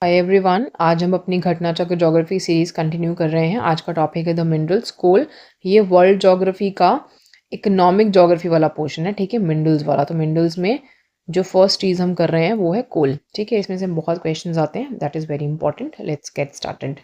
Hi everyone, आज हम अपनी घटना चक्र ज्योग्राफी सीरीज कंटिन्यू कर रहे हैं। आज का टॉपिक है द मिनरल्स, कोल। ये वर्ल्ड ज्योग्राफी का इकोनॉमिक ज्योग्राफी वाला पोर्शन है, ठीक है, मिनरल्स वाला। तो मिनरल्स में जो फर्स्ट चीज़ हम कर रहे हैं वो है कोल, ठीक है। इसमें से बहुत क्वेश्चंस आते हैं, that is very important. Let's get started.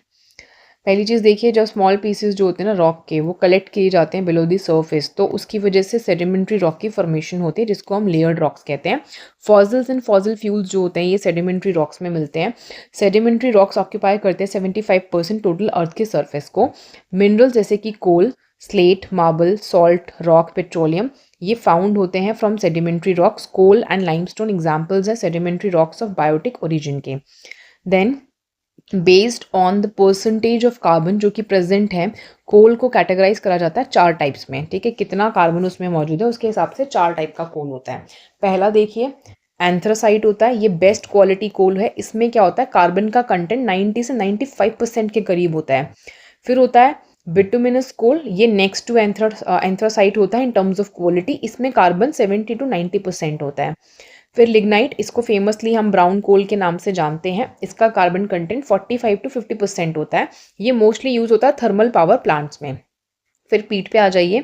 पहली चीज़ देखिए, जब स्मॉल पीसेस जो होते हैं ना रॉक के, वो कलेक्ट किए जाते हैं बिलो दी सरफेस, तो उसकी वजह से सेडिमेंट्री रॉक की फॉर्मेशन होती है, जिसको हम लेयर्ड रॉक्स कहते हैं। फॉसिल्स एंड फॉसिल फ्यूल्स जो होते हैं ये सेडिमेंट्री रॉक्स में मिलते हैं। सेडिमेंट्री रॉक्स ऑक्यूपाई करते हैं 75% टोटल अर्थ के सरफेस को। मिनरल्स जैसे कि coal, slate, marble, salt, rock, petroleum, ये फाउंड होते हैं from sedimentary rocks. Coal and limestone examples हैं sedimentary rocks of biotic origin के। Then based on the percentage of carbon जो कि प्रेजेंट है, कोल को कैटेगराइज करा जाता है 4 टाइप्स में, ठीक है। कितना कार्बन उसमें मौजूद है उसके हिसाब से 4 टाइप का कोल होता है। पहला देखिए, एंथ्रासाइट होता है, ये बेस्ट क्वालिटी कोल है। इसमें क्या होता है, कार्बन का कंटेंट 90 से 95% के करीब होता है। फिर होता है बिटुमिनस कोल, ये नेक्स्ट टू एंथ्रासाइट होता है इन टर्म्स ऑफ क्वालिटी। इसमें कार्बन 70 to 90% होता है। फिर लिग्नाइट, इसको फेमसली हम ब्राउन कोल के नाम से जानते हैं। इसका कार्बन कंटेंट 45 to 50% होता है। ये मोस्टली यूज होता है थर्मल पावर प्लांट्स में। फिर पीट पे आ जाइए।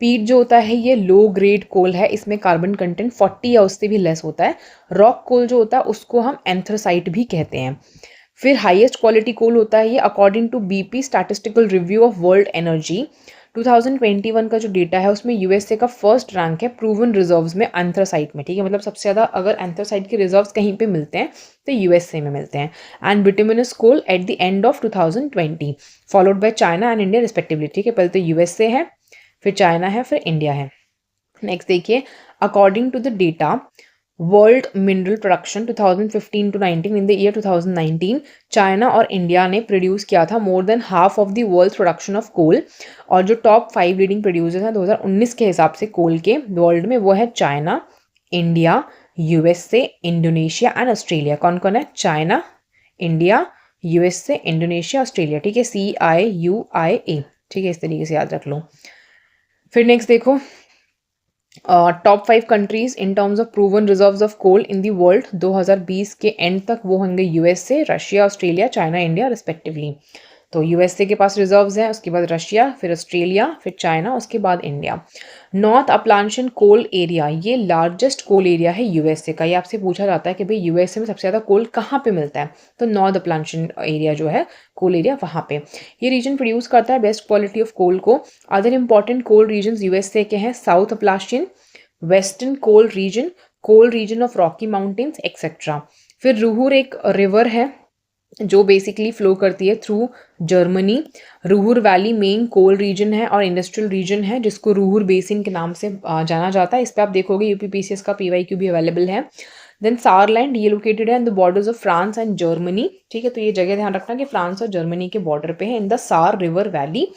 पीट जो होता है ये लो ग्रेड कोल है, इसमें कार्बन कंटेंट 40 या उससे भी लेस होता है। रॉक कोल जो होता है उसको हम एंथ्रासाइट भी कहते हैं। फिर हाईएस्ट क्वालिटी कोल होता है ये, according to BP statistical review of world energy 2021 का जो डेटा है उसमें यूएसए का फर्स्ट रैंक है प्रूवन रिजर्व्स में एंथ्रासाइट में, ठीक है। मतलब सबसे ज़्यादा अगर एंथ्रासाइट के रिजर्व्स कहीं पे मिलते हैं तो यूएसए में मिलते हैं। And bituminous coal at the end of 2020, followed by China and India respectively, ठीक है। पहले तो यूएसए है, फिर चाइना है, फिर इंडिया है। नेक्स्ट देखिए, according to the data world mineral production 2015 to 19, in the year 2019 China और इंडिया ने प्रोड्यूस किया था more than half of the world production of coal. और जो टॉप 5 लीडिंग प्रोड्यूसर्स हैं 2019 के हिसाब से कोल के वर्ल्ड में, वो है China, India, USA, Indonesia and Australia. कौन कौन है? China, India, USA, Indonesia, Australia, ठीक है। CIUIA, ठीक है, इस तरीके से याद रख लो। फिर नेक्स्ट देखो, top 5 countries in terms of proven reserves of coal in the world 2020 के एंड तक वो होंगे USA, Russia, Australia, China, India respectively. तो यूएसए के पास रिजर्व्स हैं, उसके बाद रशिया, फिर ऑस्ट्रेलिया, फिर चाइना, उसके बाद इंडिया। नॉर्थ अपलांशियन कोल एरिया, ये लार्जेस्ट कोल एरिया है यूएसए का। ये आपसे पूछा जाता है कि भाई यूएसए में सबसे ज़्यादा कोल कहाँ पे मिलता है, तो नॉर्थ अपलांशियन एरिया जो है कोल एरिया, वहाँ पे ये रीजन प्रोड्यूस करता है बेस्ट क्वालिटी ऑफ कोल को। Other important coal region USA के हैं south Appalachian, western coal region of Rocky Mountains etcetera. फिर रुहुर एक रिवर है जो बेसिकली फ्लो करती है थ्रू जर्मनी। रुहुर वैली मेन कोल रीजन है और इंडस्ट्रियल रीजन है, जिसको रुहुर बेसिन के नाम से जाना जाता है। इस पर आप देखोगे यूपीपीसीएस का PYQ भी अवेलेबल है। देन सारलैंड, ये लोकेटेड है in the borders of France and Germany, ठीक है। तो ये जगह ध्यान रखना कि फ्रांस और जर्मनी के बॉर्डर पे है, इन द सार रिवर वैली।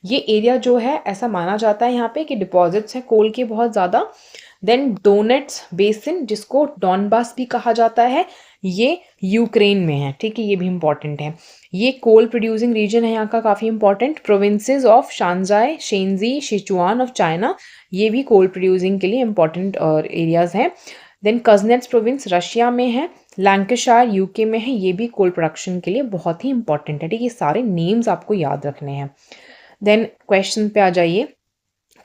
ये एरिया जो है ऐसा माना जाता है यहाँ पे कि डिपॉजिट्स हैं कोल के बहुत ज़्यादा। देन डोनेट्स बेसिन, जिसको डॉनबास भी कहा जाता है, ये यूक्रेन में है, ठीक है, ये भी इंपॉर्टेंट है। ये कोल प्रोड्यूसिंग रीजन है यहाँ का, काफ़ी important. Provinces of Shanxi, Shaanxi, Sichuan of China, ये भी कोल प्रोड्यूसिंग के लिए इंपॉर्टेंट एरियाज हैं। देन कजनेट्स प्रोविंस रशिया में है, लैंकाशायर यूके में है, ये भी कोल प्रोडक्शन के लिए बहुत ही इंपॉर्टेंट है, ठीक है। ये सारे नेम्स आपको याद रखने हैं। देन क्वेश्चन पे आ जाइए,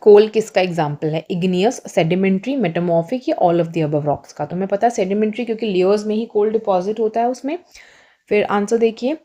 कोल किसका एग्जाम्पल है? इग्नियस, सेडिमेंट्री, मेटामॉर्फिक, या all of the above rocks का? तो हमें पता है सेडिमेंट्री क्योंकि लेयर्स में ही कोल डिपॉजिट होता है उसमें। फिर आंसर देखिए,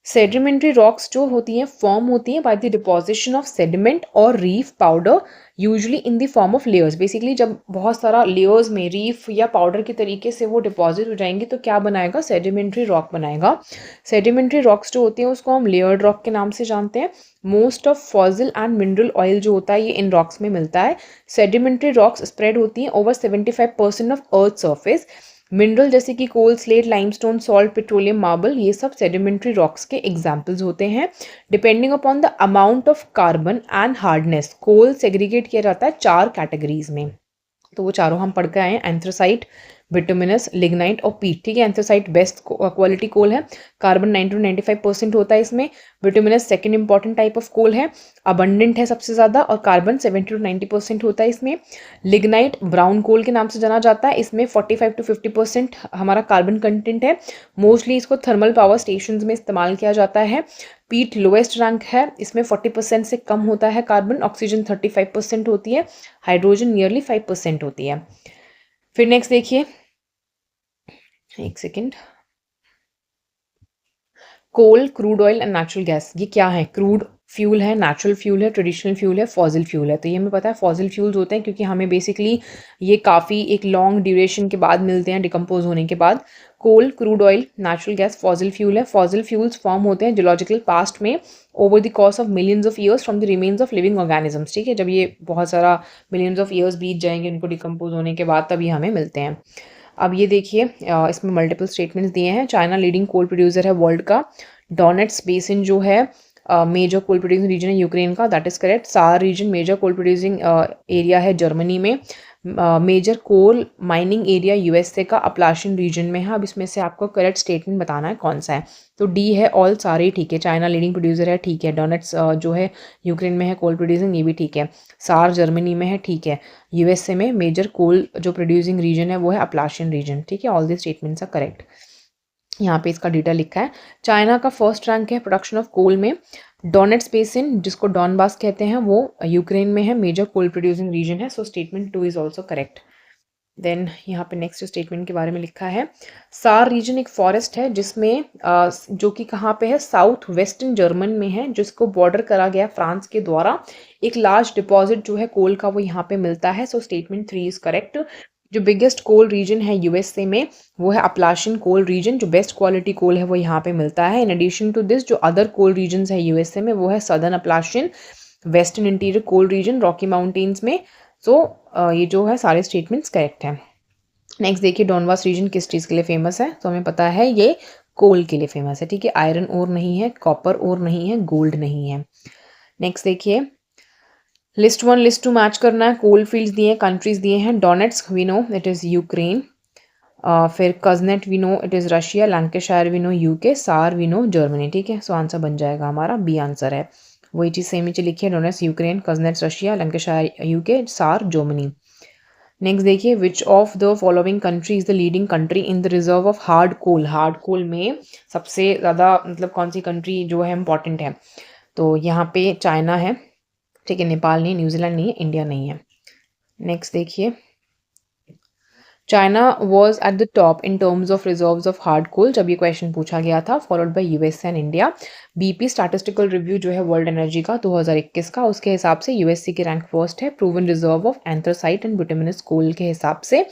सेडिमेंट्री रॉक्स जो होती हैं फॉर्म होती हैं by the deposition of sediment और reef powder, usually in the form of layers. Basically जब बहुत सारा लेयर्स में रीफ या पाउडर के तरीके से वो डिपॉजिट हो जाएंगे तो क्या बनाएगा? सेडिमेंट्री रॉक बनाएगा। सेडिमेंट्री रॉक्स जो होती हैं उसको हम लेयर्ड रॉक के नाम से जानते हैं। Most of fossil and mineral oil जो होता है ये इन रॉक्स में मिलता है। सेडिमेंट्री रॉक्स स्प्रेड होती हैं over 75% of earth surface. Mineral जैसे कि coal, slate, limestone, salt, petroleum, marble, ये सब सेडिमेंट्री रॉक्स के एग्जाम्पल्स होते हैं। Depending upon the amount of carbon and hardness, coal segregate किया जाता है 4 कैटेगरीज में। तो वो चारों हम पढ़ के आए हैं, एंथ्रासाइट, बिटुमिनस, लिग्नाइट और पीट, ठीक है। एंथ्रासाइट बेस्ट क्वालिटी कोल है, कार्बन 90 to 95% होता है इसमें। Bituminous second important type of coal है, अबंडेंट है सबसे ज़्यादा, और कार्बन 70 to 90% होता है इसमें। लिग्नाइट ब्राउन कोल के नाम से जाना जाता है, इसमें 45 to 50% हमारा कार्बन कंटेंट है। मोस्टली इसको थर्मल पावर स्टेशन में इस्तेमाल किया जाता है। पीट लोएस्ट रैंक है, इसमें 40% से कम होता है कार्बन, ऑक्सीजन 35% होती है, हाइड्रोजन नियरली 5% होती है। फिर नेक्स्ट देखिए, एक second, coal, crude oil and natural gas, ये क्या है? क्रूड फ्यूल है, नेचुरल फ्यूल है, ट्रेडिशनल फ्यूल है, फॉसिल फ्यूल है। तो ये हमें पता है फॉसिल फ्यूल्स होते हैं क्योंकि हमें बेसिकली ये काफ़ी एक लॉन्ग ड्यूरेशन के बाद मिलते हैं डिकम्पोज होने के बाद। Coal, crude oil, natural gas, fossil fuel है। फॉसिल फ्यूल्स फॉर्म होते हैं जियोलॉजिकल पास्ट में over the course of millions of years from the remains of living organisms, ठीक है। जब ये बहुत सारा मिलियंस ऑफ ईयर्स बीत जाएंगे उनको डिकम्पोज होने के बाद, तभी हमें मिलते हैं। अब ये देखिए, इसमें मल्टीपल स्टेटमेंट्स दिए हैं। चाइना लीडिंग कोल प्रोड्यूसर है वर्ल्ड का। डोनेट्स बेसिन जो है मेजर कोल प्रोड्यूसिंग रीजन है यूक्रेन का, that is correct. Saar region major coal producing area है जर्मनी में। Major coal mining area USA का अपलाशियन रीजन में है। अब इसमें से आपको करेक्ट स्टेटमेंट बताना है कौन सा है। तो डी है, ऑल सारे ठीक है। चाइना लीडिंग प्रोड्यूसर है, ठीक है। डोनेट्स जो है यूक्रेन में है कोल प्रोड्यूसिंग, ये भी ठीक है। सार जर्मनी में है, ठीक है। यूएसए में मेजर कोल जो प्रोड्यूसिंग रीजन है वो है अपलाशियन रीजन, ठीक है। All this statements are correct. यहाँ पे इसका डेटा लिखा है। चाइना का फर्स्ट रैंक है प्रोडक्शन ऑफ कोल में। डोनेट्स बेसिन जिसको डॉनबास कहते हैं वो यूक्रेन में है, मेजर कोल प्रोड्यूसिंग रीजन है। So statement 2 is also correct. Then यहाँ पे नेक्स्ट स्टेटमेंट के बारे में लिखा है, सार रीजन एक फॉरेस्ट है जिसमें जो कि कहाँ पे है, साउथ वेस्टर्न जर्मन में है, जिसको बॉर्डर करा गया फ्रांस के द्वारा। एक लार्ज डिपॉजिट जो है कोल का वो यहाँ पे मिलता है। So statement 3 is correct. जो बिगेस्ट कोल रीजन है यूएसए में वो है अपलाशियन कोल रीजन, जो बेस्ट क्वालिटी कोल है वो यहाँ पे मिलता है। इन एडिशन टू दिस जो अदर कोल रीजन्स है यूएसए में वो है सदर्न अपलाशियन, वेस्टर्न इंटीरियर कोल रीजन, रॉकी माउंटेन्स में। सो ये जो है सारे स्टेटमेंट्स करेक्ट हैं। नेक्स्ट देखिए, डॉनबास रीजन किस चीज़ के लिए फेमस है? तो हमें पता है ये कोल के लिए फेमस है, ठीक है। आयरन ओर नहीं है, कॉपर ओर नहीं है, गोल्ड नहीं है। नेक्स्ट देखिए, लिस्ट 1 लिस्ट 2 मैच करना है। कोल फील्ड्स दिए हैं, कंट्रीज दिए हैं। Donetsk we know it is Ukraine, फिर Kuznets we know it is Russia, Lancashire we know UK, Saar we know Germany, ठीक है। सो आंसर बन जाएगा हमारा बी आंसर है। वही चीज़ सेम नीचे लिखी है, Donets Ukraine, Kuznets Russia, Lancashire UK, Saar Germany. Next देखिए, which of the following country is the leading country in the reserve of hard coal? Hard coal में सबसे ज़्यादा मतलब कौन सी कंट्री जो है इंपॉर्टेंट है? तो यहाँ पे चाइना है, ठीक है। नेपाल नहीं, न्यूजीलैंड नहीं है, इंडिया नहीं है। नेक्स्ट देखिए, China was at the top in terms of reserves of hard coal, जब ये क्वेश्चन पूछा गया था, followed by USA and India. BP statistical review जो है वर्ल्ड एनर्जी का 2021 का, उसके हिसाब से यूएसए की रैंक फर्स्ट है। Proven reserve of anthracite and bituminous coal के हिसाब से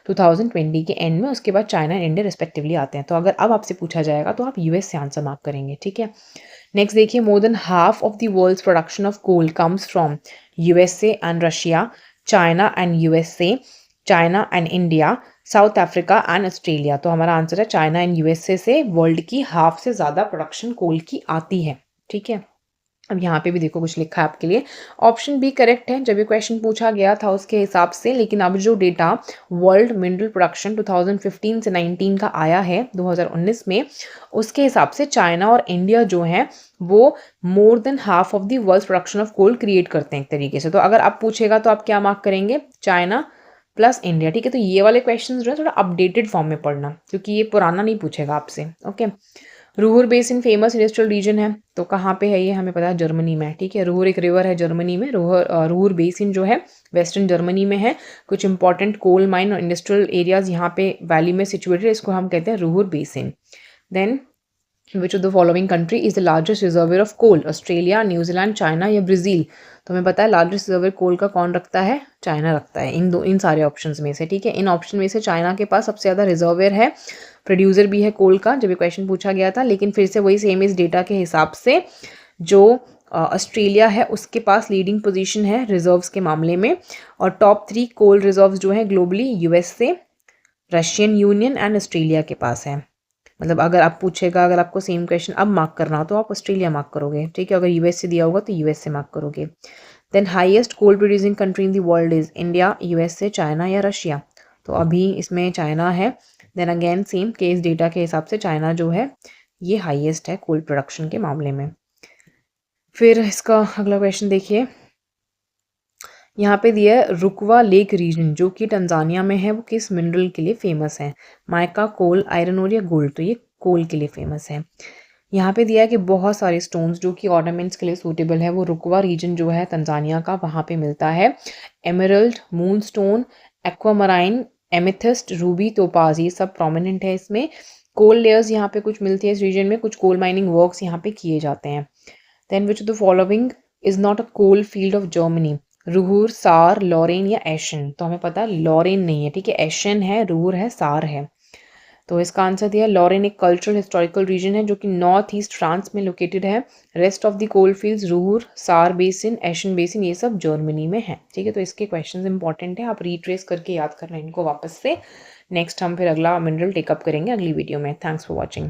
2020 के एंड में, उसके बाद चाइना एंड इंडिया रिस्पेक्टिवली आते हैं। तो अगर अब आपसे पूछा जाएगा तो आप यूएस से आंसर मार्क करेंगे, ठीक है। नेक्स्ट देखिए, more than half of the world's production of coal comes from USA and Russia, China and USA, China and India, South Africa and Australia. तो हमारा आंसर है चाइना एंड यूएसए से world की half से ज़्यादा production कोल की आती है, ठीक है। अब यहाँ पे भी देखो कुछ लिखा है आपके लिए, ऑप्शन बी करेक्ट है जब ये क्वेश्चन पूछा गया था उसके हिसाब से। लेकिन अब जो डेटा वर्ल्ड मिनरल प्रोडक्शन 2015 से 19 का आया है 2019 में, उसके हिसाब से चाइना और इंडिया जो है वो more than half of the world production of coal create करते हैं एक तरीके से। तो अगर आप पूछेगा तो आप क्या मार्क करेंगे? चाइना प्लस इंडिया, ठीक है। तो ये वाले क्वेश्चन जो है थोड़ा अपडेटेड फॉर्म में पढ़ना, क्योंकि ये पुराना नहीं पूछेगा आपसे, okay. Ruhr basin famous industrial region है, तो कहाँ पे है ये? हमें पता है जर्मनी में, ठीक है। रूहर एक रिवर है जर्मनी में। रूहर बेसिन जो है वेस्टर्न जर्मनी में है। कुछ इंपॉर्टेंट कोल माइन और इंडस्ट्रियल एरियाज यहाँ पे वैली में सिचुएटेड, इसको हम कहते हैं Ruhr basin. Then which of the following country is the largest reservoir of coal? Australia, New Zealand, China या ब्राज़ील? तो हमें पता है लार्जेस्ट रिजर्वर कोल का कौन रखता है? चाइना रखता है, इन सारे ऑप्शंस में से, ठीक है। इन ऑप्शन में से चाइना के पास सबसे ज़्यादा रिजर्वर है, प्रोड्यूसर भी है कोल का, जब ये क्वेश्चन पूछा गया था। लेकिन फिर से वही सेम इस डेटा के हिसाब से जो ऑस्ट्रेलिया है उसके पास लीडिंग पोजीशन है रिजर्व्स के मामले में। और टॉप 3 कोल रिजर्व्स जो है globally USA, Russian union and Australia के पास है। मतलब अगर आप पूछेगा, अगर आपको सेम क्वेश्चन अब मार्क करना हो तो आप ऑस्ट्रेलिया मार्क करोगे, ठीक है। अगर यूएस से दिया होगा तो यूएस से मार्क करोगे। Then highest coal producing country in the world is India, USA, China या रशिया? तो अभी इसमें चाइना है। Then again same case data के हिसाब से चाइना जो है ये हाईएस्ट है कोल प्रोडक्शन के मामले में। फिर इसका अगला क्वेश्चन देखिए, यहाँ पे दिया है रुकवा लेक रीजन जो कि टंजानिया में है, वो किस मिनरल के लिए फेमस है? माइका, कोल, आयरन ओर या गोल्ड? तो ये कोल के लिए फेमस है। यहाँ पे दिया है कि बहुत सारे स्टोन्स जो कि ऑर्नामेंट्स के लिए सूटेबल है, वो रुकवा रीजन जो है तंजानिया का, वहाँ पे मिलता है। Emerald, moonstone, aquamarine, amethyst, ruby, topaz, ये सब प्रोमिनेंट है इसमें। कोल लेयर्स यहाँ पे कुछ मिलती है इस रीजन में, कुछ कोल माइनिंग वर्क्स यहाँ पे किए जाते हैं। Then which of the following is not a coal field of Germany? Ruhr, Saar, Lorraine या एशन? तो हमें पता है लॉरेन नहीं है, ठीक है, एशन है, रूहुर है, सार है। तो इसका आंसर दिया लॉरेन एक कल्चरल हिस्टोरिकल रीजन है जो कि नॉर्थ ईस्ट फ्रांस में लोकेटेड है। Rest of the coal fields Ruhr, Saar basin, ation basin, ये सब जर्मनी में है, ठीक है। तो इसके क्वेश्चंस इंपॉर्टेंट है, आप रिट्रेस करके याद कर लें इनको वापस से। नेक्स्ट हम फिर अगला मिनरल टेकअप करेंगे अगली वीडियो में। Thanks for watching.